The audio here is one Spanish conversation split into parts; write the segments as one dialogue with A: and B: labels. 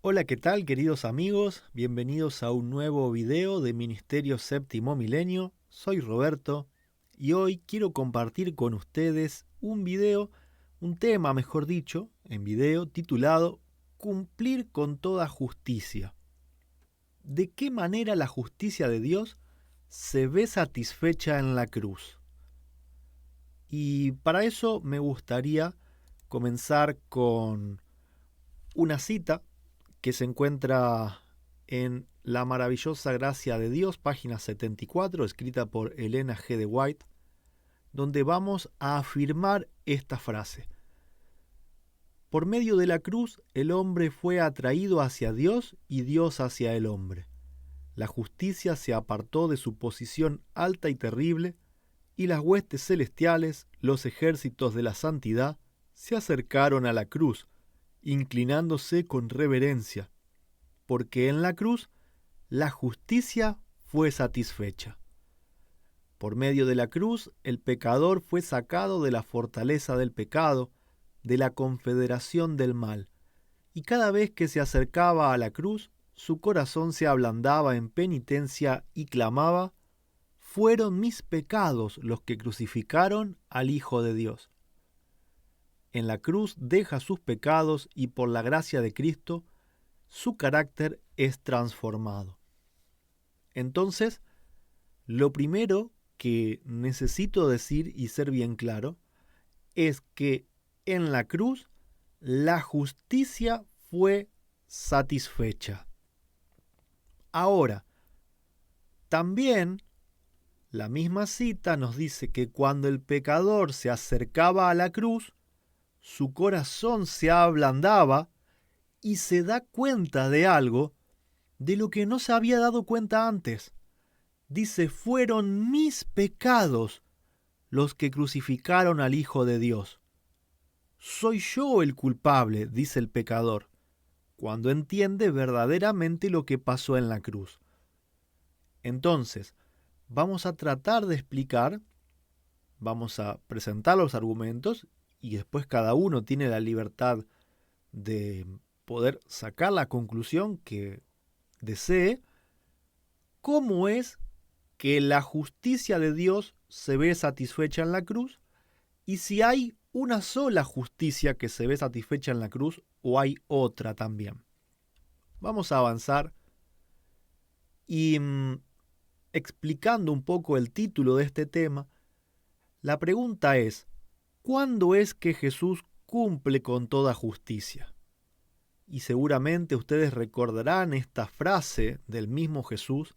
A: Hola, ¿qué tal, queridos amigos? Bienvenidos a un nuevo video de Ministerio Séptimo Milenio. Soy Roberto y hoy quiero compartir con ustedes un tema, mejor dicho, en video titulado Cumplir con toda justicia. ¿De qué manera la justicia de Dios se ve satisfecha en la cruz? Y para eso me gustaría comenzar con una cita que se encuentra en La maravillosa gracia de Dios, página 74, escrita por Elena G. de White, donde vamos a afirmar esta frase. Por medio de la cruz, el hombre fue atraído hacia Dios y Dios hacia el hombre. La justicia se apartó de su posición alta y terrible, y las huestes celestiales, los ejércitos de la santidad, se acercaron a la cruz, inclinándose con reverencia, porque en la cruz la justicia fue satisfecha. Por medio de la cruz, el pecador fue sacado de la fortaleza del pecado, de la confederación del mal, y cada vez que se acercaba a la cruz, su corazón se ablandaba en penitencia y clamaba: «Fueron mis pecados los que crucificaron al Hijo de Dios». En la cruz deja sus pecados y por la gracia de Cristo, su carácter es transformado. Entonces, lo primero que necesito decir y ser bien claro es que en la cruz la justicia fue satisfecha. Ahora, también la misma cita nos dice que cuando el pecador se acercaba a la cruz, su corazón se ablandaba y se da cuenta de algo de lo que no se había dado cuenta antes. Dice: fueron mis pecados los que crucificaron al Hijo de Dios. Soy yo el culpable, dice el pecador, cuando entiende verdaderamente lo que pasó en la cruz. Entonces, vamos a tratar de explicar, vamos a presentar los argumentos y después cada uno tiene la libertad de poder sacar la conclusión que desee. ¿Cómo es que la justicia de Dios se ve satisfecha en la cruz? Y si hay una sola justicia que se ve satisfecha en la cruz o hay otra también. Vamos a avanzar y explicando un poco el título de este tema, la pregunta es: ¿cuándo es que Jesús cumple con toda justicia? Y seguramente ustedes recordarán esta frase del mismo Jesús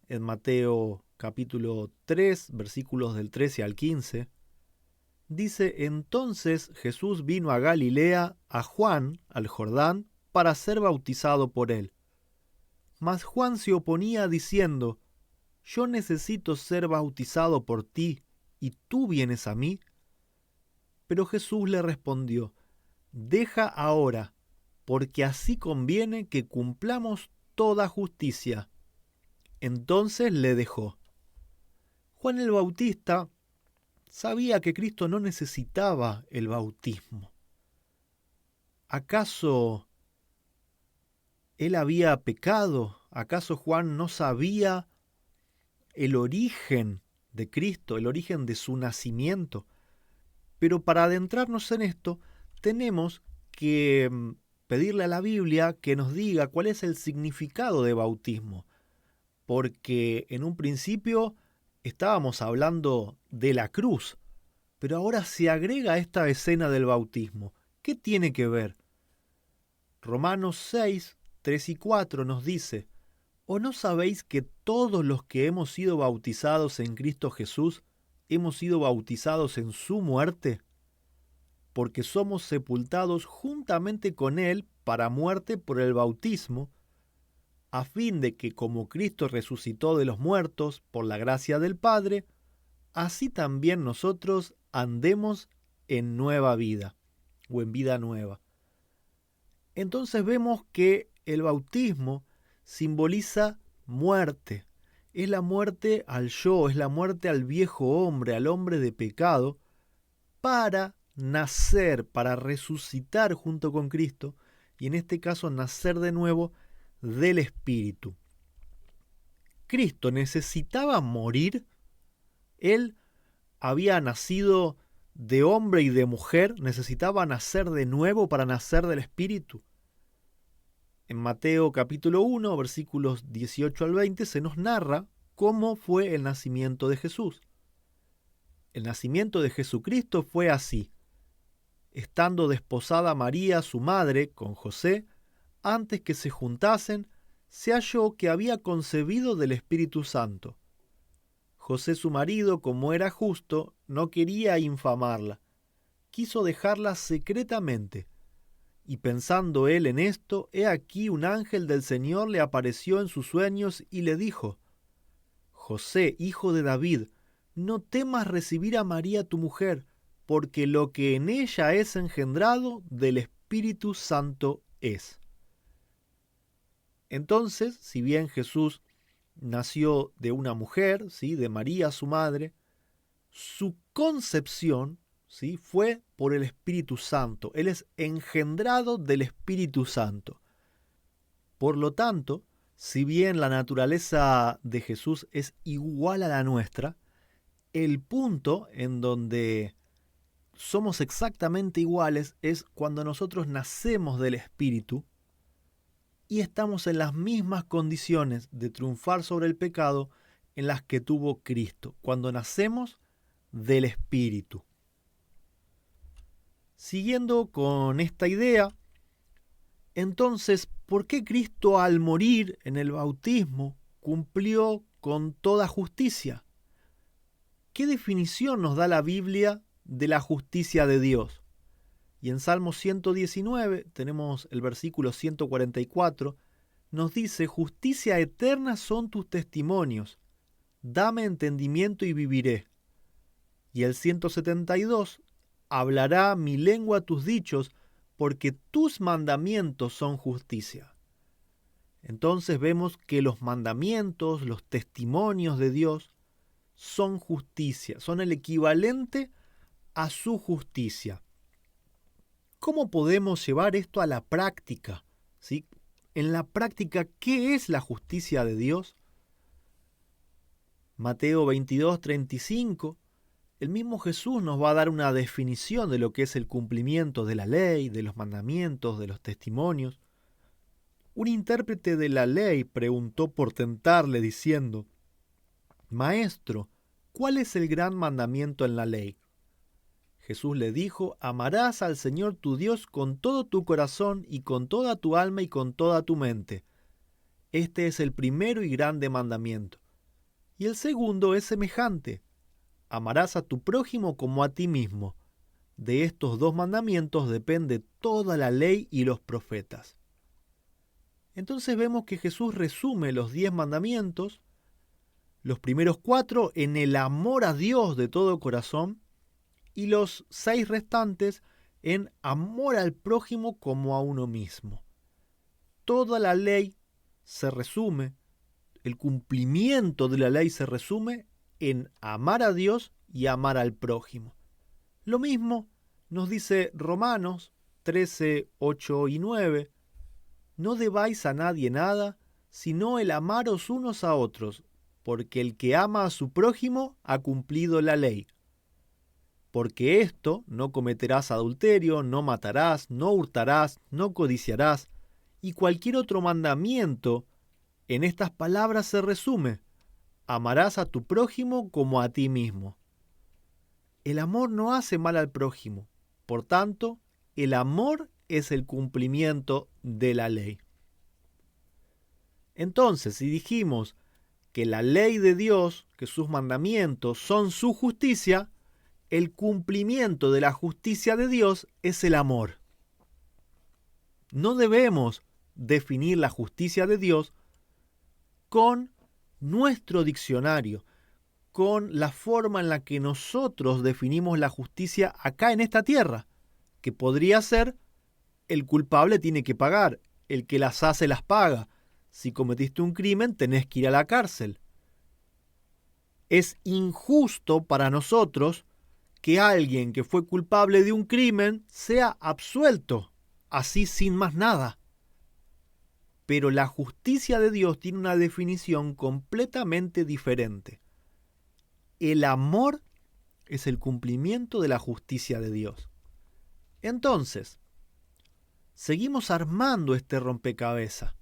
A: en Mateo capítulo 3, versículos del 13 al 15. Dice: entonces Jesús vino a Galilea, a Juan, al Jordán, para ser bautizado por él. Mas Juan se oponía diciendo: yo necesito ser bautizado por ti, ¿y tú vienes a mí? Pero Jesús le respondió: deja ahora, porque así conviene que cumplamos toda justicia. Entonces le dejó. Juan el Bautista sabía que Cristo no necesitaba el bautismo. ¿Acaso él había pecado? ¿Acaso Juan no sabía el origen de Cristo, el origen de su nacimiento? Pero para adentrarnos en esto, tenemos que pedirle a la Biblia que nos diga cuál es el significado de bautismo. Porque en un principio estábamos hablando de la cruz, pero ahora se agrega esta escena del bautismo. ¿Qué tiene que ver? Romanos 6, 3 y 4 nos dice: ¿o no sabéis que todos los que hemos sido bautizados en Cristo Jesús hemos sido bautizados en su muerte? Porque somos sepultados juntamente con Él para muerte por el bautismo, a fin de que como Cristo resucitó de los muertos por la gracia del Padre, así también nosotros andemos en nueva vida, o en vida nueva. Entonces vemos que el bautismo simboliza muerte. Es la muerte al yo, es la muerte al viejo hombre, al hombre de pecado, para nacer, para resucitar junto con Cristo y en este caso nacer de nuevo del Espíritu. Cristo necesitaba morir. Él había nacido de hombre y de mujer, necesitaba nacer de nuevo para nacer del Espíritu. En Mateo capítulo 1, versículos 18 al 20, se nos narra cómo fue el nacimiento de Jesús. El nacimiento de Jesucristo fue así. Estando desposada María, su madre, con José, antes que se juntasen, se halló que había concebido del Espíritu Santo. José, su marido, como era justo, no quería infamarla. Quiso dejarla secretamente. Y pensando él en esto, he aquí un ángel del Señor le apareció en sus sueños y le dijo: José, hijo de David, no temas recibir a María tu mujer, porque lo que en ella es engendrado del Espíritu Santo es. Entonces, si bien Jesús nació de una mujer, ¿sí?, de María su madre, su concepción, ¿sí?, fue por el Espíritu Santo. Él es engendrado del Espíritu Santo. Por lo tanto, si bien la naturaleza de Jesús es igual a la nuestra, el punto en donde somos exactamente iguales es cuando nosotros nacemos del Espíritu y estamos en las mismas condiciones de triunfar sobre el pecado en las que tuvo Cristo, cuando nacemos del Espíritu. Siguiendo con esta idea, entonces, ¿por qué Cristo al morir en el bautismo cumplió con toda justicia? ¿Qué definición nos da la Biblia de la justicia de Dios? Y en Salmo 119 tenemos el versículo 144, nos dice: justicia eterna son tus testimonios, dame entendimiento y viviré. Y el 172, hablará mi lengua tus dichos, porque tus mandamientos son justicia. Entonces vemos que los mandamientos, los testimonios de Dios son justicia, son el equivalente a su justicia. ¿Cómo podemos llevar esto a la práctica? ¿Sí? En la práctica, ¿qué es la justicia de Dios? Mateo 22:35, el mismo Jesús nos va a dar una definición de lo que es el cumplimiento de la ley, de los mandamientos, de los testimonios. Un intérprete de la ley preguntó por tentarle diciendo: Maestro, ¿cuál es el gran mandamiento en la ley? Jesús le dijo: amarás al Señor tu Dios con todo tu corazón y con toda tu alma y con toda tu mente. Este es el primero y grande mandamiento. Y el segundo es semejante: amarás a tu prójimo como a ti mismo. De estos dos mandamientos depende toda la ley y los profetas. Entonces vemos que Jesús resume los 10 mandamientos, los primeros 4 en el amor a Dios de todo corazón, y los 6 restantes en amor al prójimo como a uno mismo. Toda la ley se resume, el cumplimiento de la ley se resume en amar a Dios y amar al prójimo. Lo mismo nos dice Romanos 13, 8 y 9. No debáis a nadie nada, sino el amaros unos a otros, porque el que ama a su prójimo ha cumplido la ley. Porque esto: no cometerás adulterio, no matarás, no hurtarás, no codiciarás, y cualquier otro mandamiento, en estas palabras se resume: amarás a tu prójimo como a ti mismo. El amor no hace mal al prójimo, por tanto, el amor es el cumplimiento de la ley. Entonces, si dijimos que la ley de Dios, que sus mandamientos son su justicia, el cumplimiento de la justicia de Dios es el amor. No debemos definir la justicia de Dios con nuestro diccionario, con la forma en la que nosotros definimos la justicia acá en esta tierra, que podría ser: el culpable tiene que pagar, el que las hace las paga, si cometiste un crimen tenés que ir a la cárcel. Es injusto para nosotros que alguien que fue culpable de un crimen sea absuelto así sin más nada. Pero la justicia de Dios tiene una definición completamente diferente. El amor es el cumplimiento de la justicia de Dios. Entonces, seguimos armando este rompecabezas.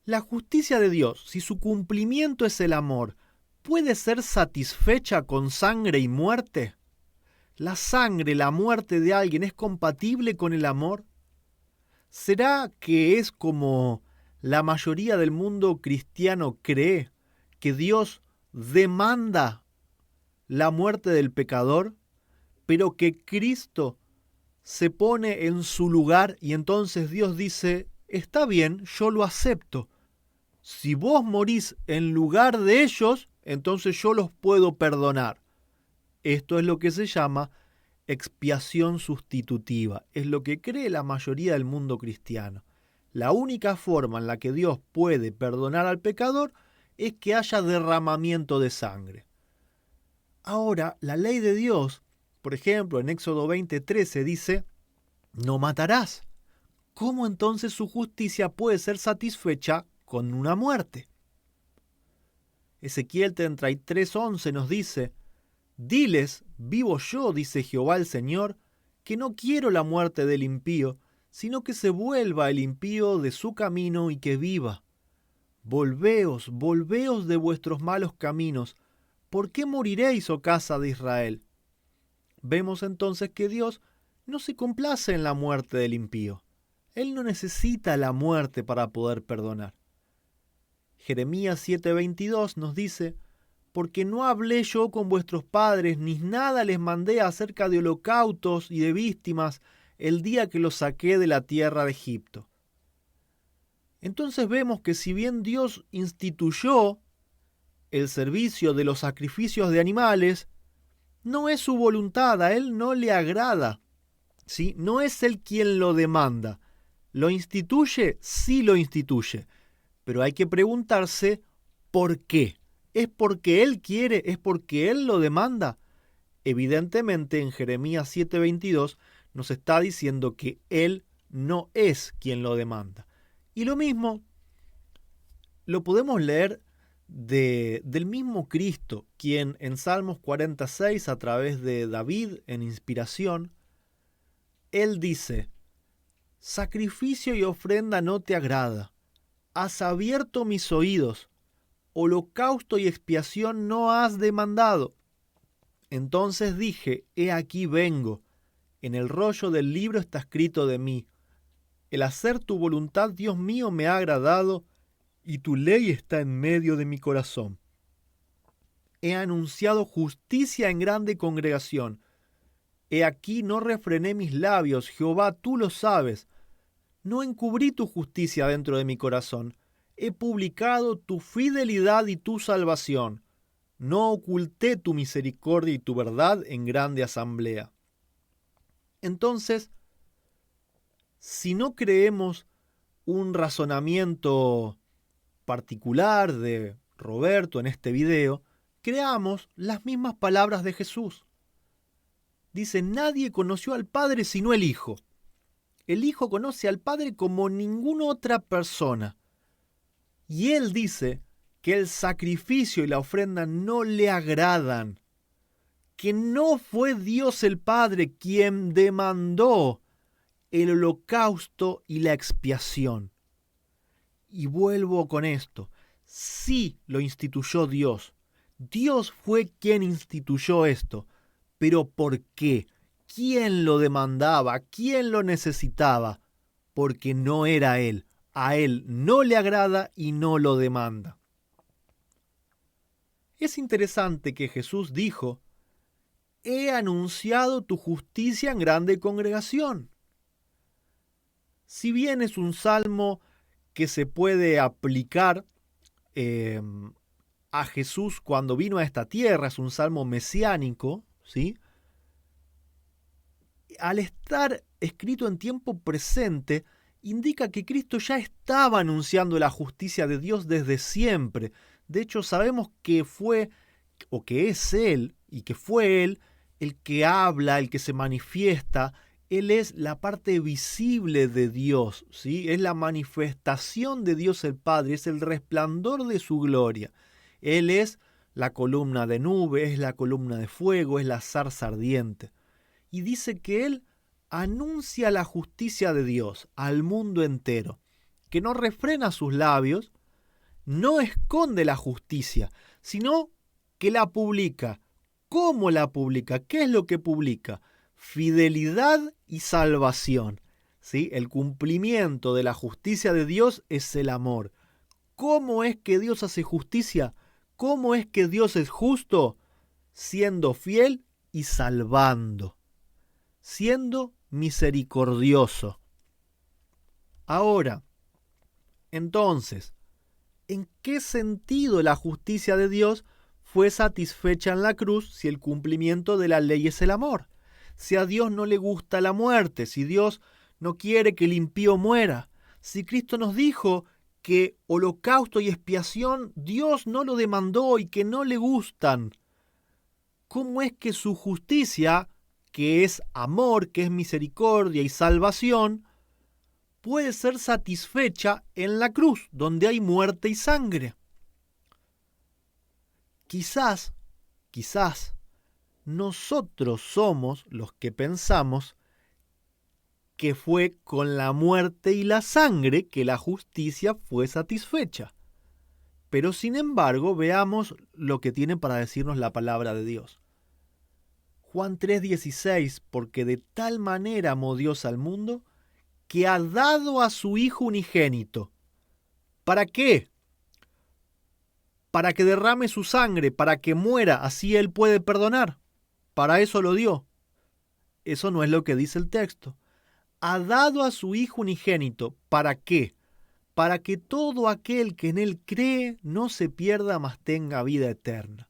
A: La justicia de Dios, si su cumplimiento es el amor, ¿puede ser satisfecha con sangre y muerte? ¿La sangre, la muerte de alguien es compatible con el amor? ¿Será que es como la mayoría del mundo cristiano cree, que Dios demanda la muerte del pecador, pero que Cristo se pone en su lugar y entonces Dios dice, está bien, yo lo acepto. Si vos morís en lugar de ellos, entonces yo los puedo perdonar. Esto es lo que se llama expiación sustitutiva. Es lo que cree la mayoría del mundo cristiano. La única forma en la que Dios puede perdonar al pecador es que haya derramamiento de sangre. Ahora, la ley de Dios, por ejemplo, en Éxodo 20:13 dice, no matarás. ¿Cómo entonces su justicia puede ser satisfecha con una muerte? Ezequiel 33:11 nos dice, diles, vivo yo, dice Jehová el Señor, que no quiero la muerte del impío, sino que se vuelva el impío de su camino y que viva. Volveos, volveos de vuestros malos caminos. ¿Por qué moriréis, oh casa de Israel? Vemos entonces que Dios no se complace en la muerte del impío. Él no necesita la muerte para poder perdonar. Jeremías 7:22 nos dice, porque no hablé yo con vuestros padres, ni nada les mandé acerca de holocaustos y de víctimas el día que los saqué de la tierra de Egipto. Entonces vemos que si bien Dios instituyó el servicio de los sacrificios de animales, no es su voluntad, a Él no le agrada, ¿sí? No es Él quien lo demanda. ¿Lo instituye? Sí lo instituye. Pero hay que preguntarse ¿por qué? ¿Es porque Él quiere? ¿Es porque Él lo demanda? Evidentemente en Jeremías 7:22 nos está diciendo que Él no es quien lo demanda. Y lo mismo lo podemos leer del mismo Cristo, quien en Salmos 46, a través de David, en inspiración, Él dice, sacrificio y ofrenda no te agrada, has abierto mis oídos, holocausto y expiación no has demandado. Entonces dije, he aquí vengo, en el rollo del libro está escrito de mí, el hacer tu voluntad, Dios mío, me ha agradado, y tu ley está en medio de mi corazón. He anunciado justicia en grande congregación. He aquí no refrené mis labios, Jehová, tú lo sabes. No encubrí tu justicia dentro de mi corazón. He publicado tu fidelidad y tu salvación. No oculté tu misericordia y tu verdad en grande asamblea. Entonces, si no creemos un razonamiento particular de Roberto en este video, creamos las mismas palabras de Jesús. Dice, nadie conoció al Padre sino el Hijo. El Hijo conoce al Padre como ninguna otra persona. Y Él dice que el sacrificio y la ofrenda no le agradan, que no fue Dios el Padre quien demandó el holocausto y la expiación. Y vuelvo con esto, sí lo instituyó Dios. Dios fue quien instituyó esto, pero ¿por qué? ¿Quién lo demandaba? ¿Quién lo necesitaba? Porque no era Él. A Él no le agrada y no lo demanda. Es interesante que Jesús dijo, he anunciado tu justicia en grande congregación. Si bien es un salmo que se puede aplicar a Jesús cuando vino a esta tierra, es un salmo mesiánico, ¿sí? Al estar escrito en tiempo presente, indica que Cristo ya estaba anunciando la justicia de Dios desde siempre. De hecho, sabemos que fue, o que es Él, y que fue Él, el que habla, el que se manifiesta Él es la parte visible de Dios, ¿sí? Es la manifestación de Dios el Padre, es el resplandor de su gloria. Él es la columna de nube, es la columna de fuego, es la zarza ardiente. Y dice que Él anuncia la justicia de Dios al mundo entero, que no refrena sus labios, no esconde la justicia, sino que la publica. ¿Cómo la publica? ¿Qué es lo que publica? Fidelidad y salvación. ¿Sí? El cumplimiento de la justicia de Dios es el amor. ¿Cómo es que Dios hace justicia? ¿Cómo es que Dios es justo? Siendo fiel y salvando. Siendo misericordioso. Ahora, entonces, ¿en qué sentido la justicia de Dios fue satisfecha en la cruz si el cumplimiento de la ley es el amor? Si a Dios no le gusta la muerte, si Dios no quiere que el impío muera, si Cristo nos dijo que holocausto y expiación Dios no lo demandó y que no le gustan, ¿cómo es que su justicia, que es amor, que es misericordia y salvación, puede ser satisfecha en la cruz, donde hay muerte y sangre? Quizás, nosotros somos los que pensamos que fue con la muerte y la sangre que la justicia fue satisfecha. Pero sin embargo, veamos lo que tiene para decirnos la palabra de Dios. Juan 3:16, porque de tal manera amó Dios al mundo, que ha dado a su Hijo unigénito. ¿Para qué? Para que derrame su sangre, para que muera, así Él puede perdonar. Para eso lo dio. Eso no es lo que dice el texto. Ha dado a su Hijo unigénito. ¿Para qué? Para que todo aquel que en Él cree no se pierda, mas tenga vida eterna.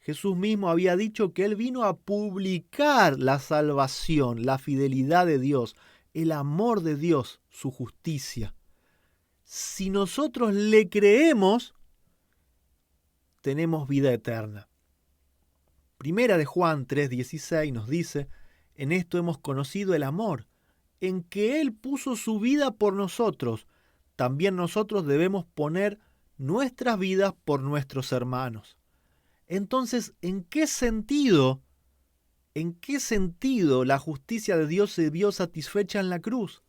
A: Jesús mismo había dicho que Él vino a publicar la salvación, la fidelidad de Dios, el amor de Dios, su justicia. Si nosotros le creemos, tenemos vida eterna. Primera de Juan 3:16 nos dice, en esto hemos conocido el amor, en que Él puso su vida por nosotros. También nosotros debemos poner nuestras vidas por nuestros hermanos. Entonces, ¿en qué sentido la justicia de Dios se vio satisfecha en la cruz?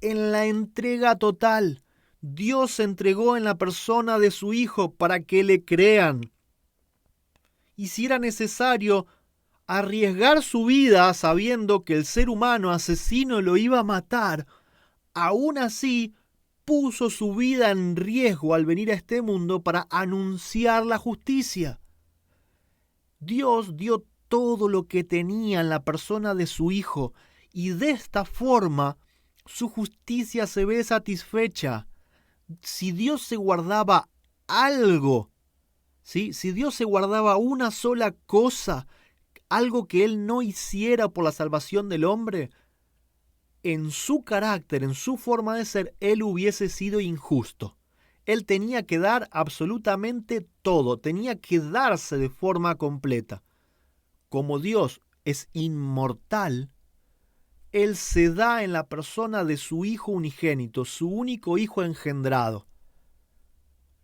A: En la entrega total. Dios se entregó en la persona de su Hijo para que le crean. Y si era necesario arriesgar su vida sabiendo que el ser humano asesino lo iba a matar, aún así puso su vida en riesgo al venir a este mundo para anunciar la justicia. Dios dio todo lo que tenía en la persona de su Hijo y de esta forma su justicia se ve satisfecha. Si Dios se guardaba algo, ¿sí? Si Dios se guardaba una sola cosa, algo que Él no hiciera por la salvación del hombre, en su carácter, en su forma de ser, Él hubiese sido injusto. Él tenía que dar absolutamente todo, tenía que darse de forma completa. Como Dios es inmortal, Él se da en la persona de su Hijo unigénito, su único Hijo engendrado.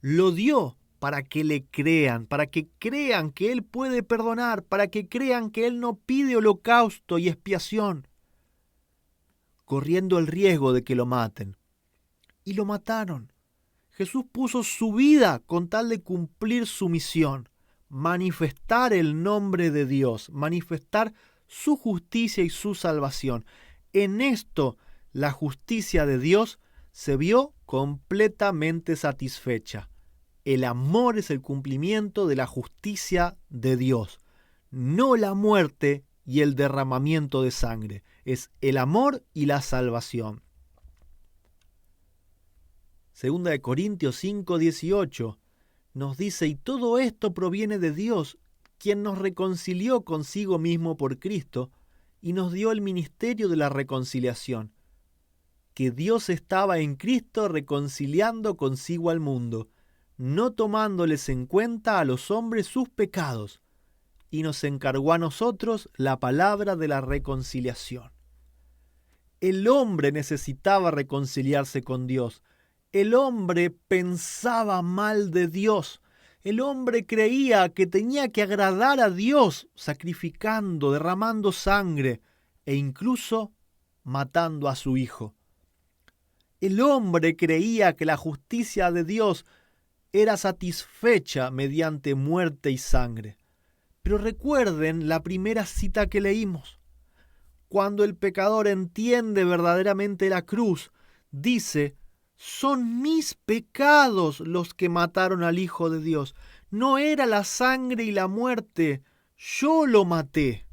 A: Lo dio para que le crean, para que crean que Él puede perdonar, para que crean que Él no pide holocausto y expiación, corriendo el riesgo de que lo maten. Y lo mataron. Jesús puso su vida con tal de cumplir su misión, manifestar el nombre de Dios, manifestar su justicia y su salvación. En esto, la justicia de Dios se vio completamente satisfecha. El amor es el cumplimiento de la justicia de Dios, no la muerte y el derramamiento de sangre. Es el amor y la salvación. Segunda de Corintios 5:18 nos dice, y todo esto proviene de Dios, quien nos reconcilió consigo mismo por Cristo y nos dio el ministerio de la reconciliación, que Dios estaba en Cristo reconciliando consigo al mundo, no tomándoles en cuenta a los hombres sus pecados, y nos encargó a nosotros la palabra de la reconciliación. El hombre necesitaba reconciliarse con Dios. El hombre pensaba mal de Dios. El hombre creía que tenía que agradar a Dios sacrificando, derramando sangre e incluso matando a su hijo. El hombre creía que la justicia de Dios era satisfecha mediante muerte y sangre. Pero recuerden la primera cita que leímos. Cuando el pecador entiende verdaderamente la cruz, dice: son mis pecados los que mataron al Hijo de Dios. No era la sangre y la muerte, yo lo maté.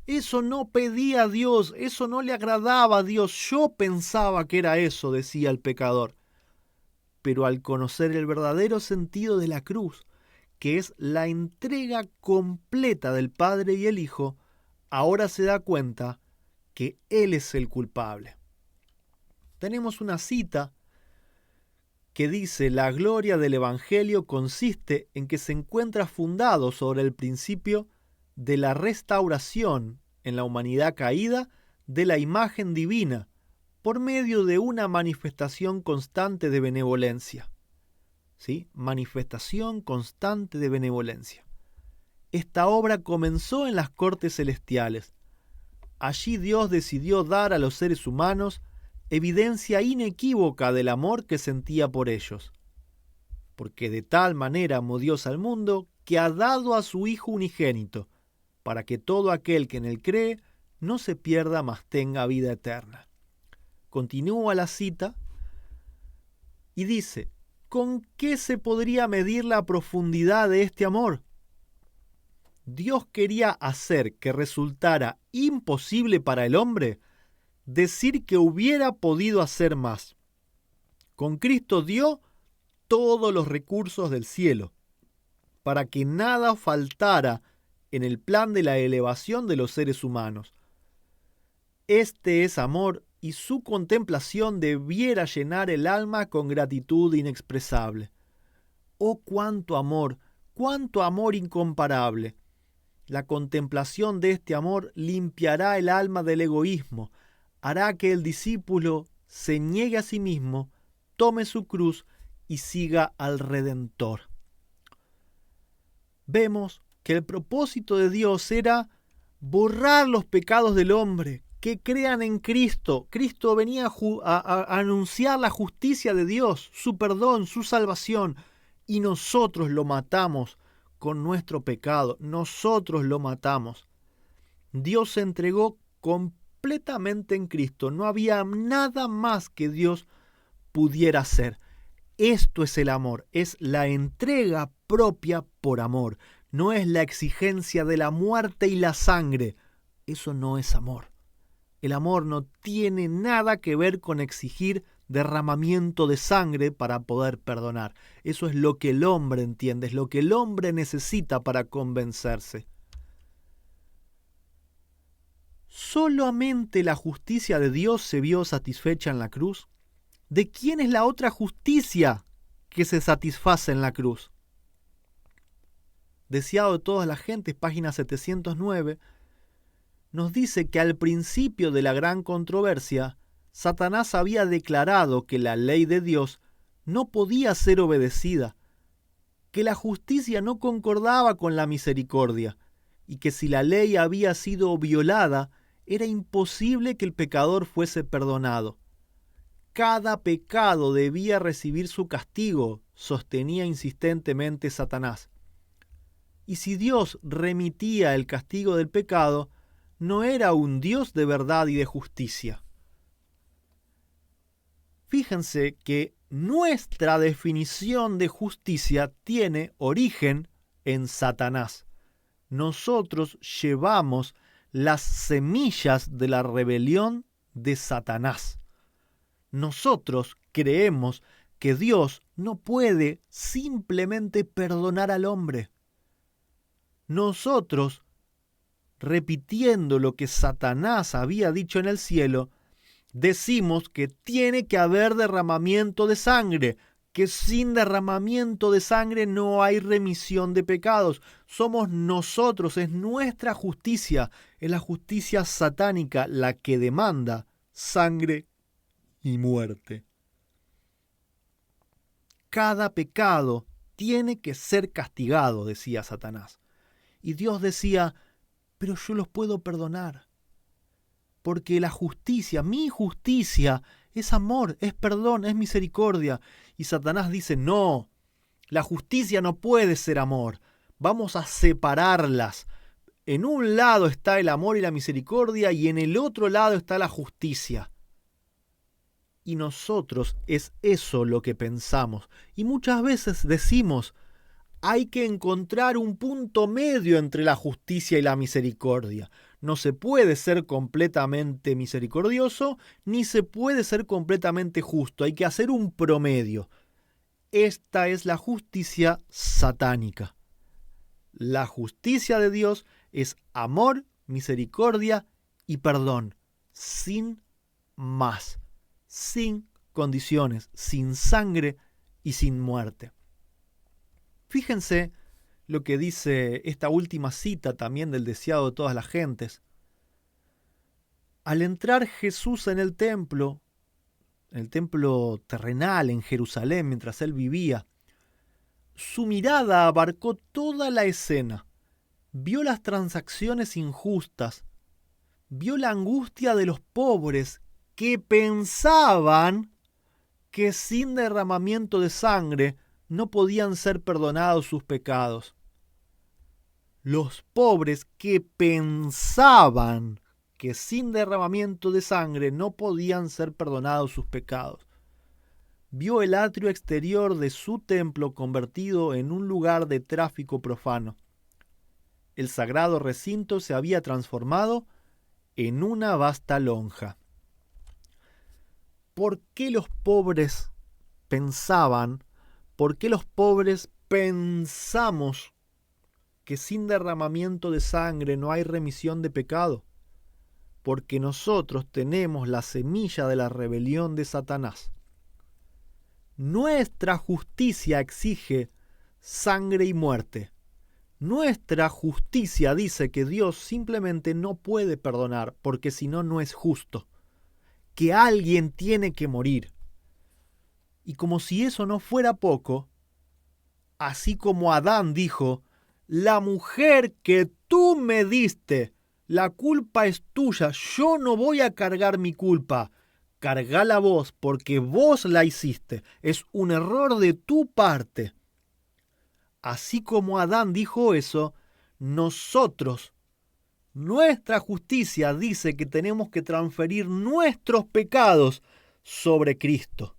A: Eso no pedía a Dios, eso no le agradaba a Dios. Yo pensaba que era eso, decía el pecador. Pero al conocer el verdadero sentido de la cruz, que es la entrega completa del Padre y el Hijo, ahora se da cuenta que Él es el culpable. Tenemos una cita que dice: la gloria del Evangelio consiste en que se encuentra fundado sobre el principio de la restauración en la humanidad caída de la imagen divina por medio de una manifestación constante de benevolencia. ¿Sí? Manifestación constante de benevolencia. Esta obra comenzó en las cortes celestiales. Allí Dios decidió dar a los seres humanos evidencia inequívoca del amor que sentía por ellos. Porque de tal manera amó Dios al mundo que ha dado a su Hijo unigénito, para que todo aquel que en él cree no se pierda, mas tenga vida eterna. Continúa la cita y dice: ¿con qué se podría medir la profundidad de este amor? Dios quería hacer que resultara imposible para el hombre decir que hubiera podido hacer más. Con Cristo dio todos los recursos del cielo para que nada faltara en el plan de la elevación de los seres humanos. Este es amor, y su contemplación debiera llenar el alma con gratitud inexpresable. ¡Oh, cuánto amor incomparable! La contemplación de este amor limpiará el alma del egoísmo, hará que el discípulo se niegue a sí mismo, tome su cruz y siga al Redentor. Vemos que el propósito de Dios era borrar los pecados del hombre, que crean en Cristo. Cristo venía a anunciar la justicia de Dios, su perdón, su salvación, y nosotros lo matamos con nuestro pecado. Nosotros lo matamos. Dios se entregó completamente en Cristo. No había nada más que Dios pudiera hacer. Esto es el amor, es la entrega propia por amor. No es la exigencia de la muerte y la sangre. Eso no es amor. El amor no tiene nada que ver con exigir derramamiento de sangre para poder perdonar. Eso es lo que el hombre entiende, es lo que el hombre necesita para convencerse. ¿Solamente la justicia de Dios se vio satisfecha en la cruz? ¿De quién es la otra justicia que se satisface en la cruz? Deseado de todas las gentes, página 709, nos dice que al principio de la gran controversia, Satanás había declarado que la ley de Dios no podía ser obedecida, que la justicia no concordaba con la misericordia, y que si la ley había sido violada, era imposible que el pecador fuese perdonado. Cada pecado debía recibir su castigo, sostenía insistentemente Satanás. Y si Dios remitía el castigo del pecado, no era un Dios de verdad y de justicia. Fíjense que nuestra definición de justicia tiene origen en Satanás. Nosotros llevamos las semillas de la rebelión de Satanás. Nosotros creemos que Dios no puede simplemente perdonar al hombre. Nosotros, repitiendo lo que Satanás había dicho en el cielo, decimos que tiene que haber derramamiento de sangre, que sin derramamiento de sangre no hay remisión de pecados. Somos nosotros, es nuestra justicia, es la justicia satánica la que demanda sangre y muerte. Cada pecado tiene que ser castigado, decía Satanás. Y Dios decía, pero yo los puedo perdonar. Porque la justicia, mi justicia, es amor, es perdón, es misericordia. Y Satanás dice, no, la justicia no puede ser amor. Vamos a separarlas. En un lado está el amor y la misericordia y en el otro lado está la justicia. Y nosotros es eso lo que pensamos. Y muchas veces decimos, hay que encontrar un punto medio entre la justicia y la misericordia. No se puede ser completamente misericordioso, ni se puede ser completamente justo. Hay que hacer un promedio. Esta es la justicia satánica. La justicia de Dios es amor, misericordia y perdón, sin más, sin condiciones, sin sangre y sin muerte. Fíjense lo que dice esta última cita también del deseado de todas las gentes. Al entrar Jesús en el templo terrenal en Jerusalén mientras él vivía, su mirada abarcó toda la escena, vio las transacciones injustas, vio la angustia de los pobres que pensaban que sin derramamiento de sangre no podían ser perdonados sus pecados. Los pobres que pensaban que sin derramamiento de sangre no podían ser perdonados sus pecados. Vio el atrio exterior de su templo convertido en un lugar de tráfico profano. El sagrado recinto se había transformado en una vasta lonja. ¿Por qué los pobres pensaban, por qué los pobres pensamos que sin derramamiento de sangre no hay remisión de pecado? Porque nosotros tenemos la semilla de la rebelión de Satanás. Nuestra justicia exige sangre y muerte. Nuestra justicia dice que Dios simplemente no puede perdonar porque si no, no es justo. Que alguien tiene que morir. Y como si eso no fuera poco, así como Adán dijo, la mujer que tú me diste, la culpa es tuya, yo no voy a cargar mi culpa. Cargala vos porque vos la hiciste. Es un error de tu parte. Así como Adán dijo eso, nosotros, nuestra justicia dice que tenemos que transferir nuestros pecados sobre Cristo.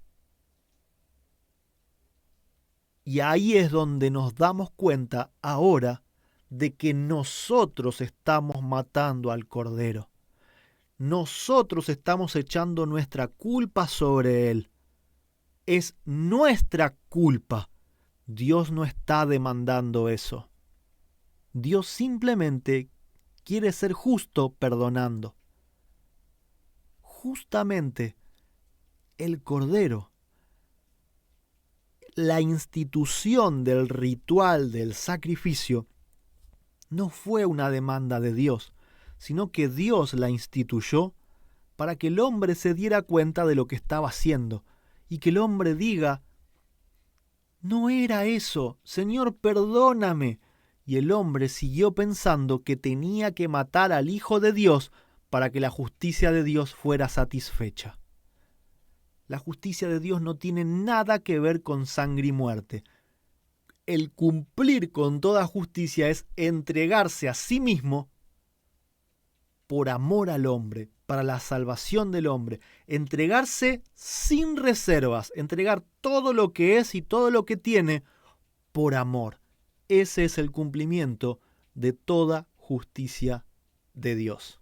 A: Y ahí es donde nos damos cuenta ahora de que nosotros estamos matando al Cordero. Nosotros estamos echando nuestra culpa sobre Él. Es nuestra culpa. Dios no está demandando eso. Dios simplemente quiere ser justo perdonando. Justamente el Cordero, la institución del ritual del sacrificio, no fue una demanda de Dios, sino que Dios la instituyó para que el hombre se diera cuenta de lo que estaba haciendo y que el hombre diga, no era eso, Señor, perdóname. Y el hombre siguió pensando que tenía que matar al Hijo de Dios para que la justicia de Dios fuera satisfecha. La justicia de Dios no tiene nada que ver con sangre y muerte. El cumplir con toda justicia es entregarse a sí mismo por amor al hombre, para la salvación del hombre. Entregarse sin reservas, entregar todo lo que es y todo lo que tiene por amor. Ese es el cumplimiento de toda justicia de Dios.